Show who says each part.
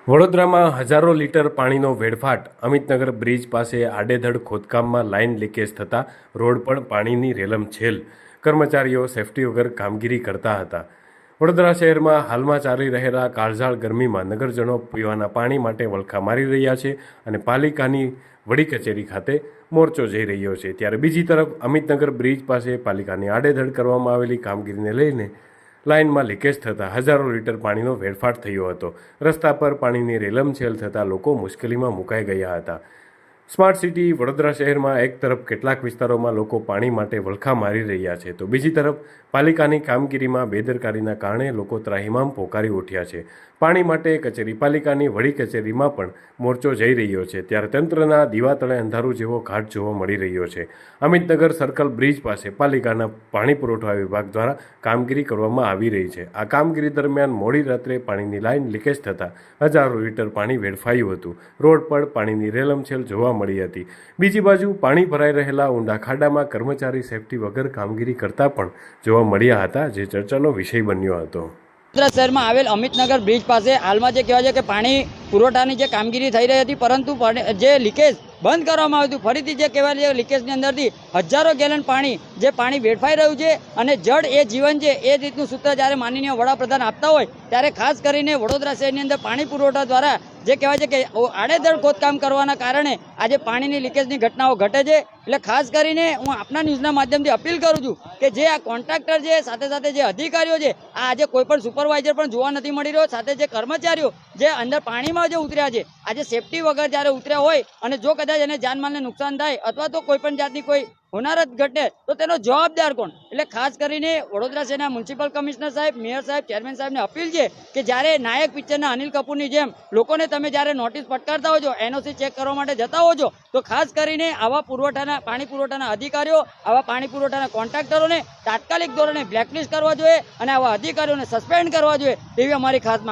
Speaker 1: વડોદરામાં હજારો લીટર પાણીનો વેડફાટ. અમિતનગર બ્રિજ પાસે આડેધડ ખોદકામમાં લાઇન લીકેજ થતાં રોડ પર પાણીની રેલમછેલ. કર્મચારીઓ સેફટી વગર કામગીરી કરતા હતા. વડોદરા શહેરમાં હાલમાં ચાલી રહેલા કાળઝાળ ગરમીમાં નગરજનો પીવાના પાણી માટે વલખા મારી રહ્યા છે અને પાલિકાની વડી કચેરી ખાતે મોરચો જઈ રહ્યો છે. ત્યારે બીજી તરફ અમિતનગર બ્રિજ પાસે પાલિકાની આડેધડ કરવામાં આવેલી કામગીરીને લઈને લાઇનમાં લીકેજ થતાં હજારો લીટર પાણીનો વેડફાટ થયો હતો. રસ્તા પર પાણીની રેલમછેલ થતાં લોકો મુશ્કેલીમાં મુકાઈ ગયા હતા. સ્માર્ટ સિટી વડોદરા શહેરમાં એક તરફ કેટલાક વિસ્તારોમાં લોકો પાણી માટે વલખા મારી રહ્યા છે, તો બીજી તરફ પાલિકાની કામગીરીમાં બેદરકારીના કારણે લોકો ત્રાહિમામ પોકારી ઉઠ્યા છે. પાણી માટે કચેરી પાલિકાની વડી કચેરીમાં પણ મોરચો જઈ રહ્યો છે. ત્યારે તંત્રના દીવા તળે અંધારું જેવો ઘાટ જોવા મળી રહ્યો છે. અમિતનગર સર્કલ બ્રિજ પાસે પાલિકાના પાણી પુરવઠા વિભાગ દ્વારા કામગીરી કરવામાં આવી રહી છે. આ કામગીરી દરમિયાન મોડી રાત્રે પાણીની લાઇન લીકેજ થતાં હજારો લીટર પાણી વેડફાયું હતું. રોડ પર પાણીની રેલમછેલ જોવા મળી હતી. બીજી બાજુ પાણી ભરાઈ રહેલા ઊંડા ખાડામાં કર્મચારી સેફટી વગર કામગીરી કરતા પણ જોવા મળ્યા હતા, જે ચર્ચાનો વિષય બન્યો હતો.
Speaker 2: વડોદરા શહેરમાં આવેલ અમિતનગર બ્રિજ પાસે હાલમાં જે કહેવાય છે કે પાણી પુરવઠાની જે કામગીરી થઈ રહી હતી, પરંતુ જે લીકેજ બંધ કરવામાં આવ્યું હતું, ફરીથી જે કહેવાય છે લીકેજની અંદરથી હજારો ગેલન પાણી વેડફાઈ રહ્યું છે. અને જળ એ જીવન છે, એ રીતનું સૂત્ર જ્યારે માનનીય વડાપ્રધાન આપતા હોય ત્યારે ખાસ કરીને વડોદરા શહેરની અંદર પાણી પુરવઠા દ્વારા જે કહેવાય છે કે આડેધડ ખોદકામ કરવાના કારણે આજે પાણીની લીકેજની ઘટનાઓ ઘટે છે. એટલે ખાસ કરીને હું આપના ન્યૂઝના માધ્યમથી અપીલ કરું છું કે જે આ કોન્ટ્રાક્ટર છે, સાથે સાથે જે અધિકારીઓ છે, આ આજે કોઈ પણ સુપરવાઇઝર પણ જોવા નથી મળી રહ્યો. સાથે જે કર્મચારીઓ જે અંદર પાણીમાં જે ઉતર્યા છે, આજે સેફટી વગર જ્યારે ઉતર્યા હોય અને જો કદાચ એને જાનમાલને નુકસાન થાય અથવા તો કોઈ પણ જાતની કોઈ હોનારત ઘટે તો તેનો જવાબદાર કોણ? એટલે ખાસ કરીને વડોદરા શહેરના મ્યુનિસિપલ કમિશનર સાહેબ, મેયર સાહેબ, ચેરમેન સાહેબને અપીલ છે કે જ્યારે નાયક પિક્ચરના અનિલ કપૂરની જેમ લોકોને તમે જ્યારે નોટિસ ફટકારતા હો છો, એનઓસી ચેક કરવા માટે જતા હો છો, તો ખાસ કરીને આવા પાણી પુરવઠાના અધિકારીઓ, આવા પાણી પુરવઠાના કોન્ટ્રાક્ટરોને તાત્કાલિક ધોરણે બ્લેકલિસ્ટ કરવા જોઈએ અને આવા અધિકારીઓને સસ્પેન્ડ કરવા જોઈએ, તેવી અમારી ખાસ માંગ.